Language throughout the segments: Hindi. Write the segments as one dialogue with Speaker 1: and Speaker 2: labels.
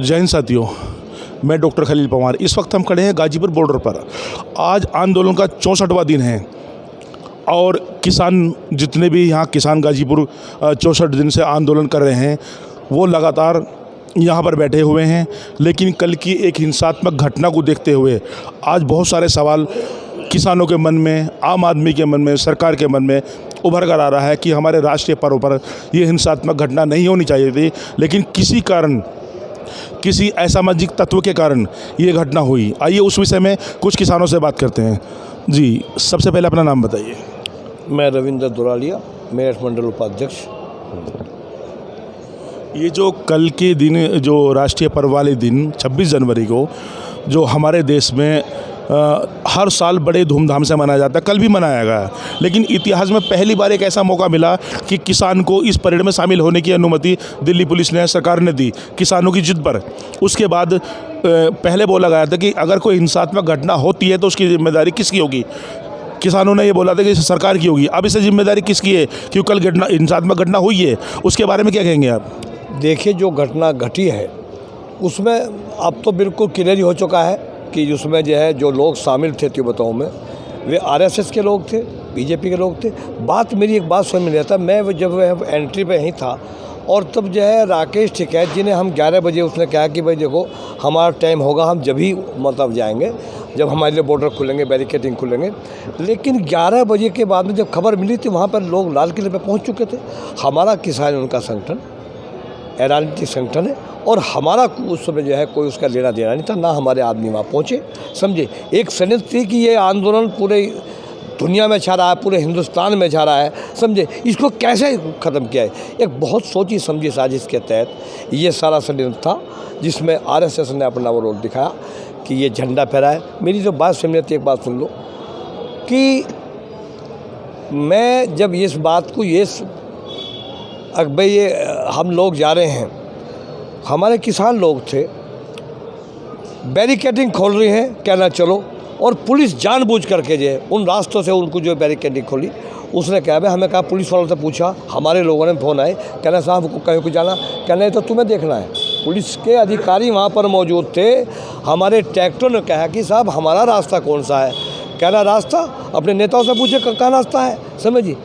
Speaker 1: जय हिंद साथियों, मैं डॉक्टर खलील पंवार। इस वक्त हम खड़े हैं गाजीपुर बॉर्डर पर। आज आंदोलन का 64वां दिन है और किसान जितने भी यहाँ किसान गाजीपुर 64 दिन से आंदोलन कर रहे हैं वो लगातार यहाँ पर बैठे हुए हैं। लेकिन कल की एक हिंसात्मक घटना को देखते हुए आज बहुत सारे सवाल किसानों के मन में, आम आदमी के मन में, सरकार के मन में उभर कर आ रहा है कि हमारे राष्ट्रीय पर्व पर यह हिंसात्मक घटना नहीं होनी चाहिए थी, लेकिन किसी कारण, किसी असामाजिक तत्व के कारण ये घटना हुई। आइए उस विषय में कुछ किसानों से बात करते हैं। जी, सबसे पहले अपना नाम बताइए।
Speaker 2: मैं रविंद्र दुरालिया, मेरठ मंडल उपाध्यक्ष।
Speaker 1: ये जो कल के दिन, जो राष्ट्रीय पर्व वाले दिन 26 जनवरी को जो हमारे देश में हर साल बड़े धूमधाम से मनाया जाता है, कल भी मनाया गया, लेकिन इतिहास में पहली बार एक ऐसा मौका मिला कि किसान को इस परेड में शामिल होने की अनुमति दिल्ली पुलिस ने, सरकार ने दी किसानों की जिद पर। उसके बाद पहले बोला गया था कि अगर कोई हिंसात्मक घटना होती है तो उसकी जिम्मेदारी किसकी होगी। किसानों ने ये बोला था कि सरकार की होगी। अब इसे जिम्मेदारी किसकी है क्योंकि कल घटना, हिंसात्मक घटना हुई है, उसके बारे में क्या कहेंगे आप?
Speaker 2: देखिए, जो घटना घटी है उसमें अब तो बिल्कुल क्लियर हो चुका है कि उसमें जो है जो लोग शामिल थे तिब्बतों में वे आरएसएस के लोग थे, बीजेपी के लोग थे। बात मेरी एक बात समझ में नहीं आता, मैं जब वह एंट्री पे ही था और तब जो है राकेश टिकैत जी ने हम 11 बजे उसने कहा कि भाई देखो हमारा टाइम होगा, हम जब ही मतलब जाएंगे जब हमारे लिए बॉर्डर खुलेंगे, बैरिकेडिंग खुलेंगे। लेकिन 11 बजे के बाद में जब खबर मिली थी वहाँ पर लोग लाल किले पर पहुँच चुके थे। हमारा किसान उनका संगठन राजनीतिक संगठन है और हमारा उस समय जो है कोई उसका लेना देना नहीं था, ना हमारे आदमी वहाँ पहुँचे। समझे, एक सनत थी कि ये आंदोलन पूरे दुनिया में छा रहा है, पूरे हिंदुस्तान में छा रहा है। समझे, इसको कैसे ख़त्म किया है। एक बहुत सोची समझी साजिश के तहत ये सारा षड्यंत्र था जिसमें आरएसएस ने अपना वो रोल दिखाया कि ये झंडा फहराए। मेरी जो बात सुन लेती, एक बात सुन लो कि मैं जब इस बात को भाई ये हम लोग जा रहे हैं, हमारे किसान लोग थे, बैरिकेडिंग खोल रही हैं, कहना चलो, और पुलिस जानबूझ करके जो है उन रास्तों से उनको जो बैरिकेडिंग खोली। उसने कहा भाई, हमें कहा, पुलिस वालों से पूछा, हमारे लोगों ने फ़ोन आए, कहना साहब हमको कहीं को जाना, कहना है तो तुम्हें देखना है। पुलिस के अधिकारी वहाँ पर मौजूद थे। हमारे ट्रैक्टर ने कहा कि साहब हमारा रास्ता कौन सा है, कहना रास्ता अपने नेताओं से पूछे कहाँ रास्ता है। समझिए,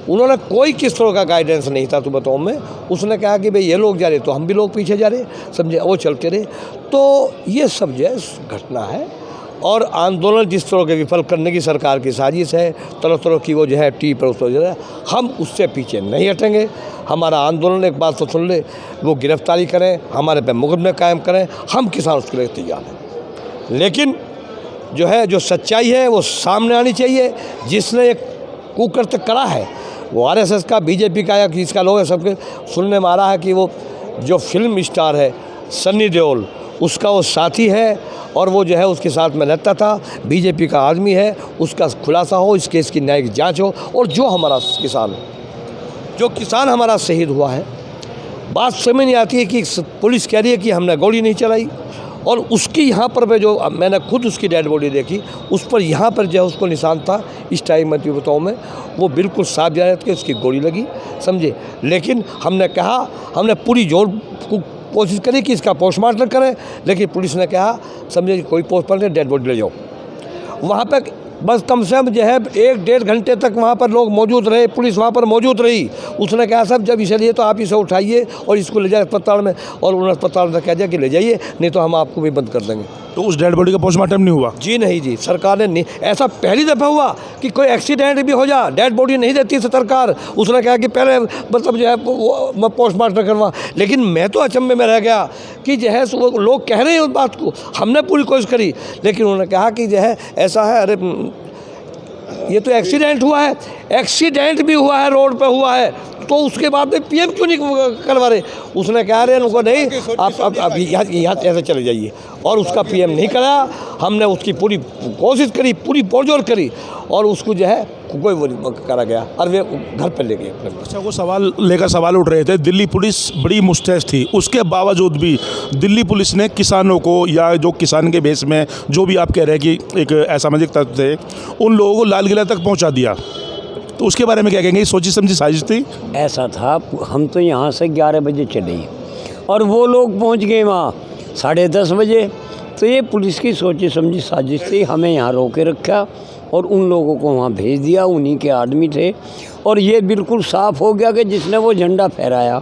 Speaker 2: उन्होंने कोई किस तरह का गाइडेंस नहीं था तिब्बतों में। उसने कहा कि भाई ये लोग जा रहे तो हम भी लोग पीछे जा रहे, समझे, वो चलते रहे। तो ये सब जो है घटना है और आंदोलन जिस तरह के विफल करने की सरकार की साजिश है, तरह तरह की वो जो है टी पर उस जो है, हम उससे पीछे नहीं हटेंगे। हमारा आंदोलन, एक बात तो सुन ले, वो गिरफ्तारी करें, हमारे पे मुकदमे कायम करें, हम किसान उसके लिए तैयार हैं। लेकिन जो है जो सच्चाई है वो सामने आनी चाहिए। जिसने एक कुकृत्य करा है वो आरएसएस का, बीजेपी का या किसका लोग है, सबके सुनने में आ रहा है कि वो जो फिल्म स्टार है सन्नी देओल, उसका वो साथी है और वो जो है उसके साथ में रहता था, बीजेपी का आदमी है। उसका खुलासा हो, इस केस की न्यायिक जांच हो और जो हमारा किसान हमारा शहीद हुआ है, बात समझ नहीं आती है कि पुलिस कह रही है कि हमने गोली नहीं चलाई और उसकी यहाँ पर जो मैंने खुद उसकी डेड बॉडी देखी, उस पर यहाँ पर जो है उसको निशान था इस टाइम में तिब्बतों में, वो बिल्कुल साफ जा रहा था कि उसकी गोली लगी। समझे, लेकिन हमने कहा, हमने पूरी जोर कोशिश करी कि इसका पोस्टमार्टम करें, लेकिन पुलिस ने कहा समझे कोई पोस्टमार्टम, डेड बॉडी ले जाओ। वहाँ पर बस कम से कम जो है 1-1.5 घंटे तक वहाँ पर लोग मौजूद रहे, पुलिस वहाँ पर मौजूद रही। उसने कहा साहब जब इसे लिए तो आप इसे उठाइए और इसको ले जाए अस्पताल में, और उन्होंने अस्पताल में कह दिया कि ले जाइए, नहीं तो हम आपको भी बंद कर देंगे।
Speaker 1: तो उस डेड बॉडी का पोस्टमार्टम नहीं हुआ?
Speaker 2: जी नहीं जी, सरकार ने नहीं। ऐसा पहली दफ़ा हुआ कि कोई एक्सीडेंट भी हो जा, डेड बॉडी नहीं देती सरकार। उसने कहा कि पहले मतलब जो है मैं पोस्टमार्टम करवा। लेकिन मैं तो अचंभे में रह गया कि जो है लोग कह रहे हैं उस बात को, हमने पूरी कोशिश करी, लेकिन उन्होंने कहा कि जो है ऐसा है, अरे ये तो एक्सीडेंट हुआ है, एक्सीडेंट भी हुआ है, रोड पे हुआ है, तो उसके बाद में पीएम क्यों नहीं करवा रहे। उसने कहा रहे उनको नहीं, आप यहाँ ऐसे चले जाइए, और उसका पीएम नहीं कराया। हमने उसकी पूरी कोशिश करी, पूरी पुरजोर करी, और उसको जो है कोई वो नहीं करा गया और वे घर पर ले गए।
Speaker 1: अच्छा, वो सवाल उठ रहे थे, दिल्ली पुलिस बड़ी मुस्तैद थी, उसके बावजूद भी दिल्ली पुलिस ने किसानों को, या जो किसान के भेष में जो भी आप कह रहे हैं कि एक असामाजिक तत्व थे, उन लोगों को लाल किला तक पहुंचा दिया। तो उसके बारे में क्या कहेंगे? सोची समझी साजिश थी?
Speaker 3: ऐसा था, हम तो यहाँ से 11 बजे चले और वो लोग पहुँच गए वहाँ 10:30 बजे। तो ये पुलिस की सोची समझी साजिश थी, हमें यहाँ रोके रखा और उन लोगों को वहाँ भेज दिया, उन्हीं के आदमी थे। और ये बिल्कुल साफ़ हो गया कि जिसने वो झंडा फहराया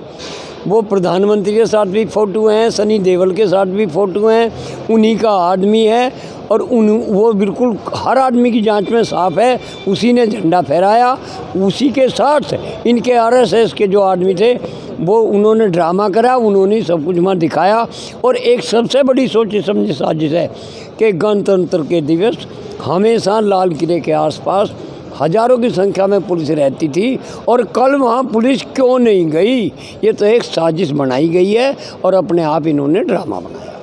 Speaker 3: वो प्रधानमंत्री के साथ भी फ़ोटो हैं, सनी देओल के साथ भी फ़ोटो हैं, उन्हीं का आदमी है। और वो बिल्कुल हर आदमी की जांच में साफ़ है, उसी ने झंडा फहराया। उसी के साथ इनके आरएसएस के जो आदमी थे वो उन्होंने ड्रामा करा, उन्होंने सब कुछ वहाँ दिखाया। और एक सबसे बड़ी सोची समझी साजिश है कि गणतंत्र के दिवस हमेशा लाल किले के आसपास हज़ारों की संख्या में पुलिस रहती थी और कल वहाँ पुलिस क्यों नहीं गई? ये तो एक साजिश बनाई गई है और अपने आप इन्होंने ड्रामा बनाया।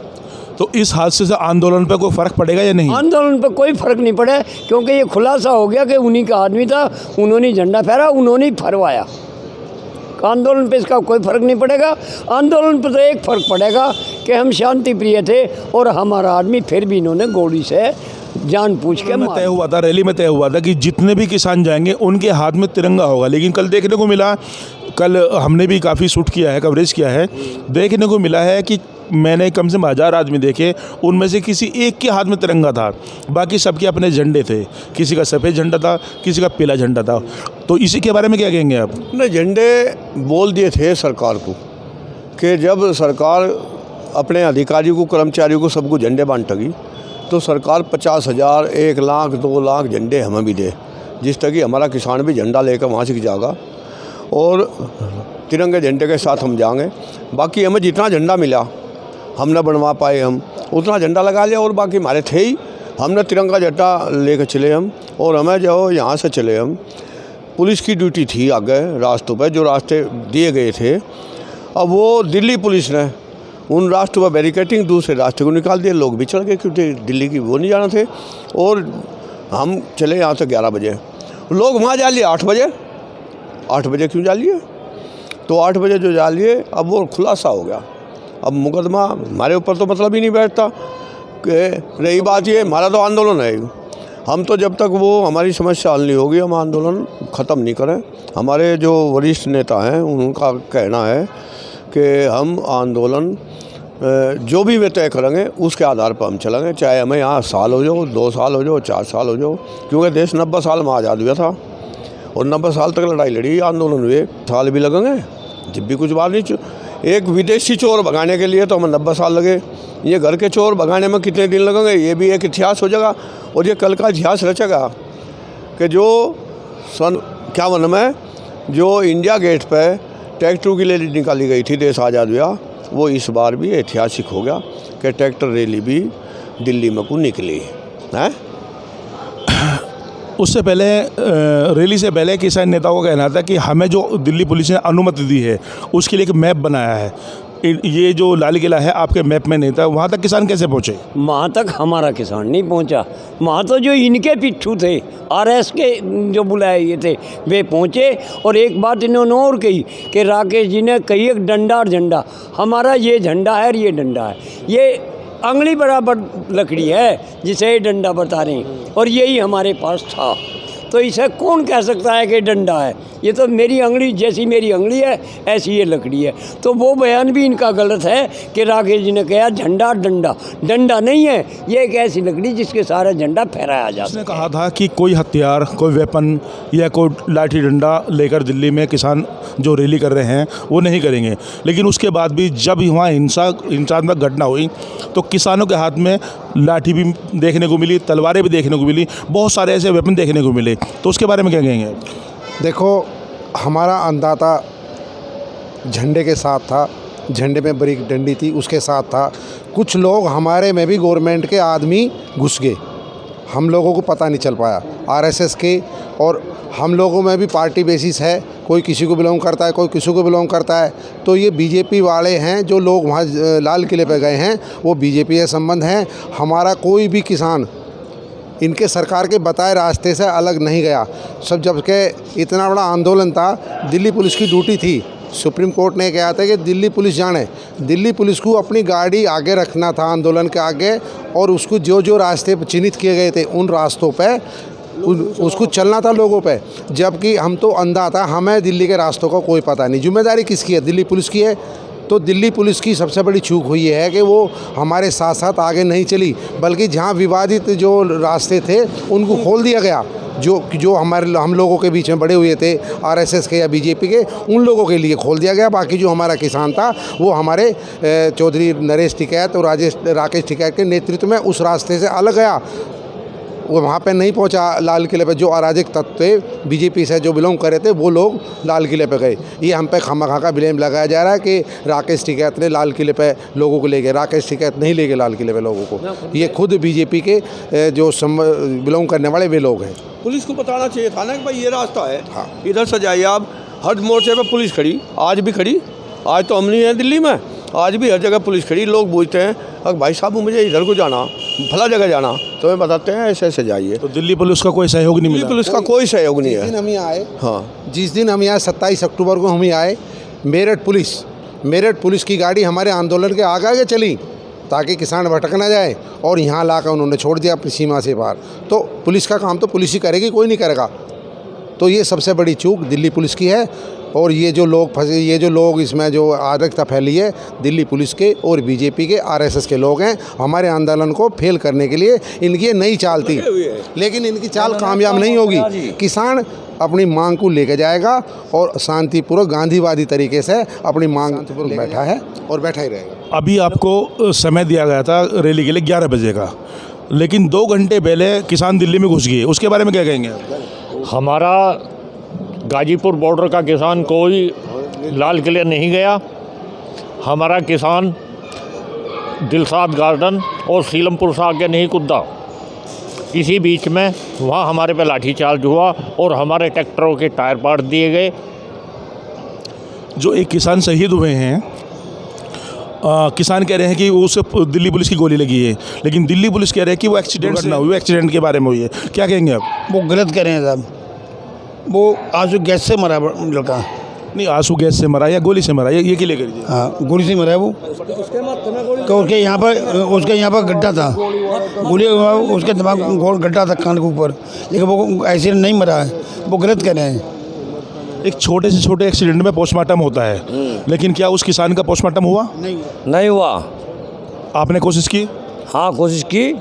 Speaker 1: तो इस हादसे से आंदोलन पर कोई फ़र्क पड़ेगा या नहीं?
Speaker 3: आंदोलन पर कोई फ़र्क नहीं पड़ा, क्योंकि ये खुलासा हो गया कि उन्हीं का आदमी था, उन्होंने झंडा फहरा, उन्होंने फरवाया। आंदोलन पे इसका कोई फ़र्क नहीं पड़ेगा। आंदोलन पर तो एक फ़र्क पड़ेगा कि हम शांति प्रिय थे और हमारा आदमी फिर भी इन्होंने गोली से जान पूछ के मार।
Speaker 1: तय हुआ था, रैली में तय हुआ था कि जितने भी किसान जाएंगे उनके हाथ में तिरंगा होगा, लेकिन कल देखने को मिला, कल हमने भी काफ़ी शूट किया है, कवरेज किया है, देखने को मिला है कि मैंने कम से कम 1000 आदमी देखे, उनमें से किसी एक के हाथ में तिरंगा था, बाकी सबके अपने झंडे थे। किसी का सफ़ेद झंडा था, किसी का पीला झंडा था। तो इसी के बारे में क्या कहेंगे आप?
Speaker 2: ने झंडे बोल दिए थे सरकार को कि जब सरकार अपने अधिकारियों को, कर्मचारियों को, सबको झंडे बांटेगी तो सरकार 50,000, 1 लाख, 2 लाख झंडे हमें भी दे, जिस तरह कि हमारा किसान भी झंडा लेकर वहाँ से जाएगा और तिरंगे झंडे के साथ हम जाएंगे। बाकी हमें जितना झंडा मिला हम न बनवा पाए, हम उतना झंडा लगा लिया और बाकी हमारे थे ही, हमने तिरंगा झंडा लेकर चले हम। और हमें जो यहाँ से चले हम, पुलिस की ड्यूटी थी आगे रास्तों पर, जो रास्ते दिए गए थे। अब वो दिल्ली पुलिस ने उन रास्तों पर बैरिकेटिंग, दूसरे रास्ते को निकाल दिया, लोग भी चढ़ गए क्योंकि दिल्ली की वो नहीं जाना थे। और हम चले यहाँ से 11 बजे, लोग वहाँ जा लिए 8 बजे। 8 बजे क्यों जा लिए? तो 8 बजे जो जा लिए, अब वो खुलासा हो गया। अब मुकदमा हमारे ऊपर तो मतलब ही नहीं बैठता कि रही बात ये, हमारा तो आंदोलन है, हम तो जब तक वो हमारी समस्या हल नहीं होगी हम आंदोलन ख़त्म नहीं करें। हमारे जो वरिष्ठ नेता हैं उनका कहना है कि हम आंदोलन जो भी वे तय करेंगे उसके आधार पर हम चलेंगे, चाहे हमें यहाँ साल हो जाओ, 2 साल हो जाओ, 4 साल हो जाओ, क्योंकि देश 90 साल में आज़ाद हुआ था और 90 साल तक लड़ाई लड़ी, आंदोलन हुए, साल भी लगेंगे जब भी कुछ बात नहीं। एक विदेशी चोर भगाने के लिए तो हमें 90 साल लगे, ये घर के चोर भगाने में कितने दिन लगेंगे, ये भी एक इतिहास हो जाएगा। और ये कल का इतिहास रचेगा कि जो सन 51 में जो इंडिया गेट पर ट्रैक्टर की रैली निकाली गई थी, देश आज़ाद हुआ, वो इस बार भी ऐतिहासिक हो गया कि ट्रैक्टर रैली भी दिल्ली में को निकली है।
Speaker 1: उससे पहले रैली से पहले किसान नेताओं का कहना था कि हमें जो दिल्ली पुलिस ने अनुमति दी है उसके लिए एक मैप बनाया है, ये जो लाल किला है आपके मैप में नहीं था, वहाँ तक किसान कैसे पहुँचे?
Speaker 3: वहाँ तक हमारा किसान नहीं पहुँचा, वहाँ तो जो इनके पिट्ठू थे, आरएस के जो बुलाए ये थे वे पहुँचे। और एक बात इन्होंने और कही कि राकेश जी ने कही एक डंडा और झंडा, हमारा ये झंडा है और ये डंडा है, ये अंगली बराबर लकड़ी है जिसे ये डंडा बता रहे हैं और यही हमारे पास था। तो इसे कौन कह सकता है कि डंडा है? ये तो मेरी अंगली जैसी मेरी अंगली है ऐसी ये लकड़ी है। तो वो बयान भी इनका गलत है कि राकेश जी ने कहा झंडा डंडा, डंडा नहीं है, ये एक ऐसी लकड़ी जिसके सारा झंडा फहराया जाता है।
Speaker 1: उसने कहा था कि कोई हथियार, कोई वेपन या कोई लाठी डंडा लेकर दिल्ली में किसान जो रैली कर रहे हैं वो नहीं करेंगे, लेकिन उसके बाद भी जब वहाँ हिंसात्मक घटना हुई तो किसानों के हाथ में लाठी भी देखने को मिली, तलवारें भी देखने को मिली, बहुत सारे ऐसे वेपन देखने को मिले। तो उसके बारे में क्या कहेंगे?
Speaker 4: देखो, हमारा अंदाता झंडे के साथ था, झंडे में बड़ी डंडी थी उसके साथ था। कुछ लोग हमारे में भी गवर्नमेंट के आदमी घुस गए, हम लोगों को पता नहीं चल पाया, आरएसएस के। और हम लोगों में भी पार्टी बेसिस है, कोई किसी को बिलोंग करता है, कोई किसी को बिलोंग करता है। तो ये बीजेपी वाले हैं जो लोग वहाँ लाल किले पे गए हैं, वो बीजेपी से संबंध हैं। हमारा कोई भी किसान इनके सरकार के बताए रास्ते से अलग नहीं गया। सब जबकि इतना बड़ा आंदोलन था, दिल्ली पुलिस की ड्यूटी थी, सुप्रीम कोर्ट ने कहा था कि दिल्ली पुलिस जाने, दिल्ली पुलिस को अपनी गाड़ी आगे रखना था आंदोलन के आगे, और उसको जो जो रास्ते चिन्हित किए गए थे उन रास्तों पे उसको चलना था लोगों पे। जबकि हम तो अंधा था, हमें दिल्ली के रास्तों का कोई पता नहीं। जिम्मेदारी किसकी है? दिल्ली पुलिस की है। तो दिल्ली पुलिस की सबसे बड़ी चूक हुई है कि वो हमारे साथ साथ आगे नहीं चली, बल्कि जहाँ विवादित जो रास्ते थे उनको खोल दिया गया। जो हम लोगों के बीच में बड़े हुए थे आरएसएस के या बीजेपी के, उन लोगों के लिए खोल दिया गया। बाकी जो हमारा किसान था वो हमारे चौधरी नरेश टिकैत और राकेश टिकैत के नेतृत्व में उस रास्ते से अलग गया, वो वहाँ पे नहीं पहुँचा लाल किले पे। जो अराजक तत्व थे बीजेपी से जो बिलोंग कर रहे थे वो लोग लाल किले पे गए। ये हम पे खामखा का ब्लेम लगाया जा रहा है कि राकेश टिकैत ने लाल किले पे लोगों को ले गए। राकेश टिकैत नहीं ले गए लाल किले पे लोगों को, ये खुद बीजेपी के जो बिलोंग करने वाले वे लोग हैं।
Speaker 2: पुलिस को बताना चाहिए था ना कि भाई ये रास्ता है,
Speaker 4: हाँ।
Speaker 2: इधर से जाइए आप। हर मोर्चे पे पुलिस खड़ी, आज भी खड़ी। आज तो हम नहीं हैं दिल्ली में, आज भी हर जगह पुलिस खड़ी। लोग पूछते हैं अगर भाई साहब मुझे इधर को जाना, फला जगह जाना, तो मैं बताते हैं ऐसे ऐसे जाइए।
Speaker 1: तो दिल्ली पुलिस का कोई सहयोग नहीं मिला?
Speaker 2: पुलिस का कोई सहयोग नहीं है।
Speaker 4: जिस दिन हम यहाँ आए,
Speaker 2: हाँ,
Speaker 4: जिस दिन हम यहाँ 27 अक्टूबर को हम यहाँ आए, मेरठ पुलिस की गाड़ी हमारे आंदोलन के आगे आगे चली ताकि किसान भटक ना जाए, और यहाँ लाकर उन्होंने छोड़ दिया अपनी सीमा से पार। तो पुलिस का काम तो पुलिस ही करेगी, कोई नहीं करेगा। तो ये सबसे बड़ी चूक दिल्ली पुलिस की है। और ये जो लोग फंसे, ये जो लोग इसमें जो अराजकता फैली है, दिल्ली पुलिस के और बीजेपी के आरएसएस के लोग हैं। हमारे आंदोलन को फेल करने के लिए इनकी नई चाल थी, लेकिन इनकी चाल कामयाब नहीं होगी। किसान अपनी मांग को लेकर जाएगा और शांतिपूर्वक गांधीवादी तरीके से अपनी मांग बैठा है और बैठा ही रहेगा।
Speaker 1: अभी आपको समय दिया गया था रैली के लिए 11 बजे का, लेकिन 2 घंटे पहले किसान दिल्ली में घुस गए, उसके बारे में क्या कहेंगे आप?
Speaker 5: हमारा गाजीपुर बॉर्डर का किसान कोई लाल किले नहीं गया। हमारा किसान दिलशाद गार्डन और सीलमपुर से आगे नहीं कूदा। इसी बीच में वहाँ हमारे पे लाठीचार्ज हुआ और हमारे ट्रैक्टरों के टायर पाट दिए गए।
Speaker 1: जो एक किसान शहीद हुए हैं, किसान कह रहे हैं कि उसे दिल्ली पुलिस की गोली लगी है, लेकिन दिल्ली पुलिस कह रहे हैं कि वो एक्सीडेंट ना हुई, एक्सीडेंट के बारे में हुई है। क्या कहेंगे आप?
Speaker 6: वो गलत कह रहे हैं साहब, वो आंसू गैस से मरा लड़का।
Speaker 1: नहीं, आंसू गैस से मरा या गोली से मरा, ये क्लियर करिए।
Speaker 6: हाँ, गोली से मरा है वो। तो उसके यहाँ पर गड्ढा था, गोली उसके दिमाग गोल गड्ढा था कान के ऊपर, लेकिन वो ऐसे नहीं मरा है, वो गलत कह रहे हैं।
Speaker 1: एक छोटे से छोटे एक्सीडेंट में पोस्टमार्टम होता है, लेकिन क्या उस किसान का पोस्टमार्टम हुआ?
Speaker 2: नहीं हुआ।
Speaker 1: आपने कोशिश की?
Speaker 2: हाँ, कोशिश की।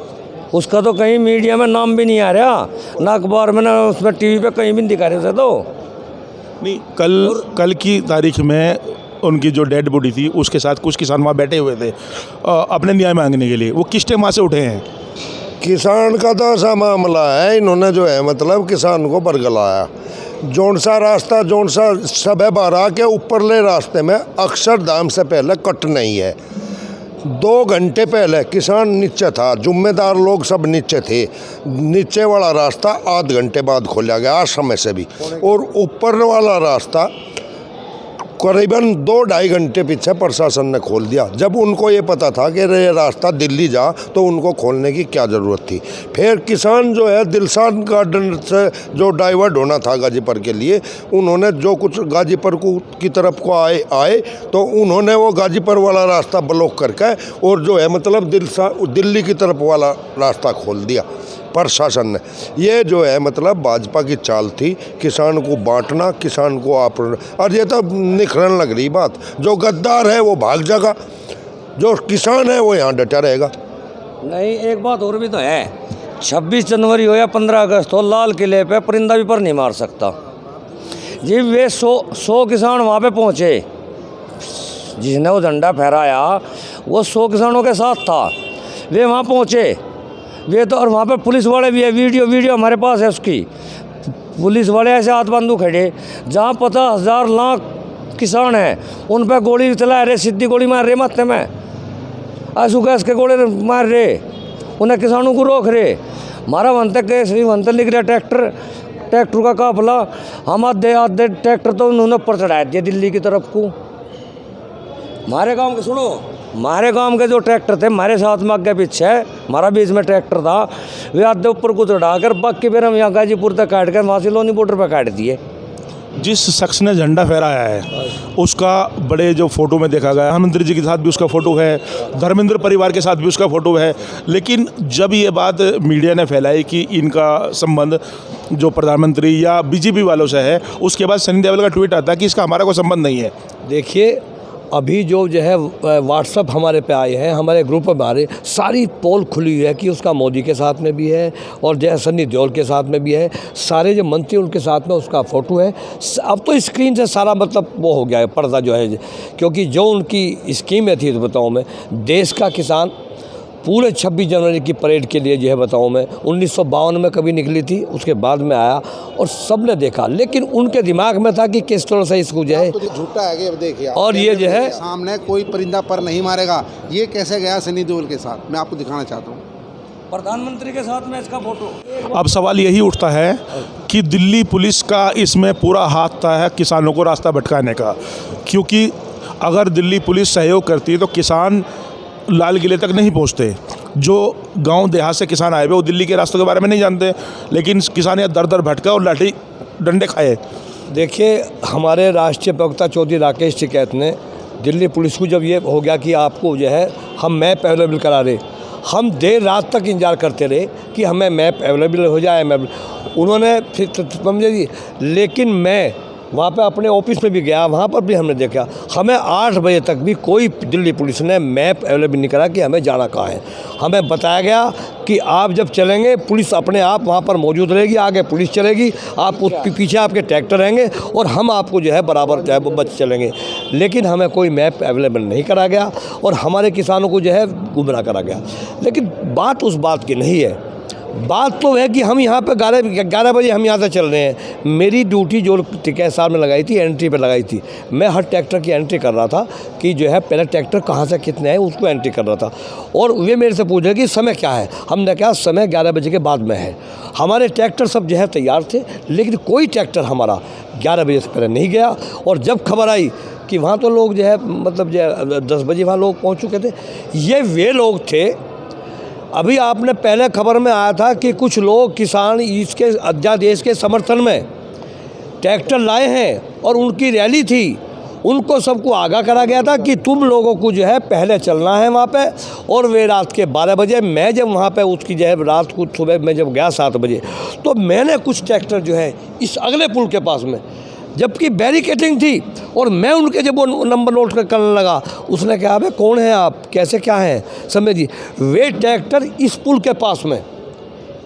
Speaker 2: उसका तो कहीं मीडिया में नाम भी नहीं आ रहा, ना अखबार में, ना उसमें टीवी पे कहीं भी नहीं दिखा रहे थे। तो
Speaker 1: नहीं, कल की तारीख में उनकी जो डेड बॉडी थी उसके साथ कुछ किसान वहाँ बैठे हुए थे अपने न्याय मांगने के लिए। वो किस टाइम वहाँ से उठे हैं?
Speaker 7: किसान का तो ऐसा मामला है, इन्होंने जो है मतलब किसान को बरगलाया। जौन सा रास्ता जौन सा सब बारह के ऊपरले रास्ते में अक्षरधाम से पहले कट नहीं है। 2 घंटे पहले किसान नीचे था, जिम्मेदार लोग सब नीचे थे। नीचे वाला रास्ता आध घंटे बाद खोला गया, आज समय से भी। और ऊपर वाला रास्ता करीबन 2-2.5 घंटे पीछे प्रशासन ने खोल दिया। जब उनको ये पता था कि ये रास्ता दिल्ली जा, तो उनको खोलने की क्या ज़रूरत थी। फिर किसान जो है दिलशाद गार्डन से जो डाइवर्ट होना था गाजीपुर के लिए, उन्होंने जो कुछ गाजीपुर की तरफ को आए तो उन्होंने वो गाजीपुर वाला रास्ता ब्लॉक करके और जो है मतलब दिल्ली की तरफ वाला रास्ता खोल दिया प्रशासन ने। ये जो है मतलब भाजपा की चाल थी, किसान को बांटना, किसान को आपना। और ये तो निखरन लग रही बात, जो गद्दार है वो भाग जाएगा, जो किसान है वो यहाँ डटा रहेगा।
Speaker 2: नहीं, एक बात और भी तो है, 26 जनवरी हो या 15 अगस्त हो, लाल किले पे परिंदा भी पर नहीं मार सकता जी। वे 100 किसान वहाँ पे पहुँचे, जिसने वो झंडा फहराया वो 100 किसानों के साथ था। वे वहाँ पहुँचे, वे तो, और वहाँ पे पुलिस वाले भी है, वीडियो हमारे पास है उसकी। पुलिस वाले ऐसे हाथ बांधू खड़े, जहाँ 50,000 लाख किसान हैं उन पर गोली चला रहे, सीधी गोली मार रहे माथे में, आंसू गैस के गोले मार रहे, उन्हें किसानों को रोक रहे। हमारा वंतक लिख रहा ट्रैक्टर का काफिला, हम आधे ट्रैक्टर तो उन्होंने ऊपर चढ़ा दिया दिल्ली की तरफ को। हमारे गांव के सुनो, हमारे गांव के जो ट्रैक्टर थे हमारे साथ में आगे पीछे, हमारा बीच में ट्रैक्टर था, वे आधे ऊपर को चढ़ा कर बाकी फिर हम यहाँ गाजीपुर तक काट कर वहाँ से लोनी बॉर्डर पर काट दिए।
Speaker 1: जिस शख्स ने झंडा फहराया है उसका बड़े जो फोटो में देखा गया, प्रधानमंत्री जी के साथ भी उसका फ़ोटो है, धर्मेंद्र परिवार के साथ भी उसका फ़ोटो है। लेकिन जब ये बात मीडिया ने फैलाई कि इनका संबंध जो प्रधानमंत्री या बीजेपी वालों से है, उसके बाद सनी देओल का ट्वीट आता है कि इसका हमारा कोई संबंध नहीं है।
Speaker 2: देखिए, अभी जो है व्हाट्सअप हमारे पे आए हैं, हमारे ग्रुप में हमारे सारी पोल खुली हुई है कि उसका मोदी के साथ में भी है और जो है सन्नी देओल के साथ में भी है, सारे जो मंत्री उनके साथ में उसका फ़ोटो है। अब तो स्क्रीन से सारा मतलब वो हो गया है, पर्दा जो है, क्योंकि जो उनकी स्कीमें थी तो बताऊँ मैं, देश का किसान पूरे 26 जनवरी की परेड के लिए जो है बताऊँ मैं 1952 में कभी निकली थी, उसके बाद में आया और सब ने देखा, लेकिन उनके दिमाग में था कि किस तरह से इसको जो है
Speaker 4: तो झूठा है कि देखिए
Speaker 2: और ये जो है
Speaker 4: सामने कोई परिंदा पर नहीं मारेगा, ये कैसे गया सनी देओल के साथ, मैं आपको दिखाना चाहता हूँ
Speaker 2: प्रधानमंत्री के साथ में इसका फोटो।
Speaker 1: अब सवाल यही उठता है कि दिल्ली पुलिस का इसमें पूरा हाथ था है किसानों को रास्ता भटकाने का, क्योंकि अगर दिल्ली पुलिस सहयोग करती तो किसान लाल किले तक नहीं पहुंचते। जो गांव देहात से किसान आए हुए वो दिल्ली के रास्तों के बारे में नहीं जानते, लेकिन किसान यहाँ दर दर भटका और लाठी डंडे खाए।
Speaker 2: देखिए, हमारे राष्ट्रीय प्रवक्ता चौधरी राकेश टिकैत ने दिल्ली पुलिस को जब ये हो गया कि आपको जो है हम मैप अवेलेबल करा रहे, हम देर रात तक इंतजार करते रहे कि हमें मैप अवेलेबल हो जाए। उन्होंने फिर समझे, लेकिन मैं वहाँ पे अपने ऑफिस में भी गया, वहाँ पर भी हमने देखा, हमें 8 बजे तक भी कोई दिल्ली पुलिस ने मैप अवेलेबल नहीं करा कि हमें जाना कहाँ है। हमें बताया गया कि आप जब चलेंगे पुलिस अपने आप वहाँ पर मौजूद रहेगी, आगे पुलिस चलेगी, आप उस पीछे आपके ट्रैक्टर रहेंगे और हम आपको जो है बराबर चाहे बच चलेंगे, लेकिन हमें कोई मैप अवेलेबल नहीं करा गया और हमारे किसानों को जो है गुमराह करा गया। लेकिन बात उस बात की नहीं है, बात तो है कि हम यहाँ पे 11 बजे हम यहाँ से चल रहे हैं। मेरी ड्यूटी जो टिकैत साहब ने लगाई थी, एंट्री पे लगाई थी, मैं हर ट्रैक्टर की एंट्री कर रहा था कि जो है पहले ट्रैक्टर कहाँ से कितने हैं उसको एंट्री कर रहा था, और वे मेरे से पूछ रहे कि समय क्या है। हमने कहा समय 11 बजे के बाद में है। हमारे ट्रैक्टर सब जो है तैयार थे, लेकिन कोई ट्रैक्टर हमारा 11 बजे से पहले नहीं गया। और जब खबर आई कि वहाँ तो लोग जो है मतलब जो है 10 बजे वहाँ लोग पहुँच चुके थे, ये वे लोग थे। अभी आपने पहले खबर में आया था कि कुछ लोग किसान इसके अध्यादेश के समर्थन में ट्रैक्टर लाए हैं और उनकी रैली थी, उनको सबको आगाह करा गया था कि तुम लोगों को जो है पहले चलना है वहाँ पे। और वे रात के 12 बजे, मैं जब वहाँ पे उसकी जो है रात को सुबह मैं जब गया 7 बजे, तो मैंने कुछ ट्रैक्टर जो है इस अगले पुल के पास में, जबकि बैरिकेटिंग थी, और मैं उनके जब वो नंबर नोट करने लगा, उसने कहा भाई कौन है आप, कैसे क्या हैं, समझिए। वे ट्रैक्टर इस पुल के पास में,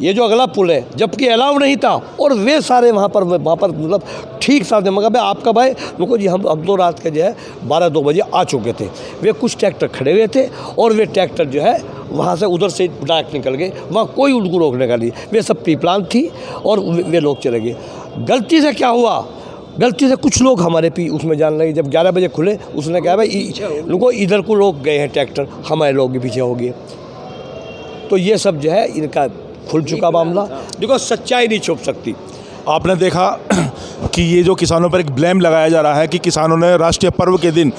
Speaker 2: ये जो अगला पुल है, जबकि अलाउ नहीं था, और वे सारे वहाँ पर मतलब ठीक साथ मगर भाई आपका भाई रुको जी, हम तो रात के जो है 12-2 बजे आ चुके थे। वे कुछ ट्रैक्टर खड़े हुए थे और वे ट्रैक्टर जो है वहाँ से उधर से डायरेक्ट निकल गए, वहाँ कोई उनको रोकने का नहीं, वे सब प्री प्लान थी और वे लोग चले गए। गलती से क्या हुआ, गलती से कुछ लोग हमारे भी उसमें जाने लगे। जब 11 बजे खुले, उसने कहा भाई रुको, इधर को लोग गए हैं ट्रैक्टर, हमारे लोग भी पीछे हो गए। तो ये सब जो है इनका खुल चुका मामला। देखो, सच्चाई नहीं छुप सकती।
Speaker 1: आपने देखा कि ये जो किसानों पर एक ब्लेम लगाया जा रहा है कि किसानों ने राष्ट्रीय पर्व के दिन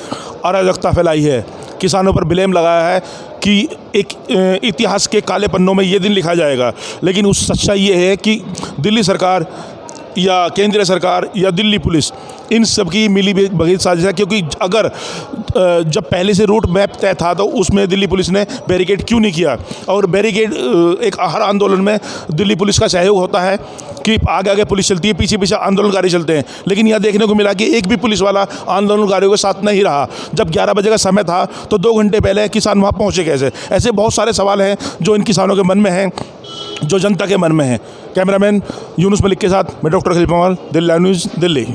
Speaker 1: अराजकता फैलाई है, किसानों पर ब्लेम लगाया है कि एक इतिहास के काले पन्नों में ये दिन लिखा जाएगा। लेकिन उस सच्चाई ये है कि दिल्ली सरकार या केंद्रीय सरकार या दिल्ली पुलिस, इन सब की मिली भगत साजिश है। क्योंकि अगर जब पहले से रूट मैप तय था तो उसमें दिल्ली पुलिस ने बैरिकेड क्यों नहीं किया। और बैरिकेड एक हर आंदोलन में दिल्ली पुलिस का सहयोग होता है कि आगे आगे पुलिस चलती है, पीछे पीछे आंदोलनकारी चलते हैं। लेकिन यह देखने को मिला कि एक भी पुलिस वाला आंदोलनकारियों के साथ नहीं रहा। जब 11 बजे का समय था तो 2 घंटे पहले किसान वहाँ पहुँचे कैसे। ऐसे बहुत सारे सवाल हैं जो इन किसानों के मन में हैं, जो जनता के मन में है। कैमरामैन यूनुस मलिक के साथ मैं doctor Khalil Panwar, Delhi live news, Delhi.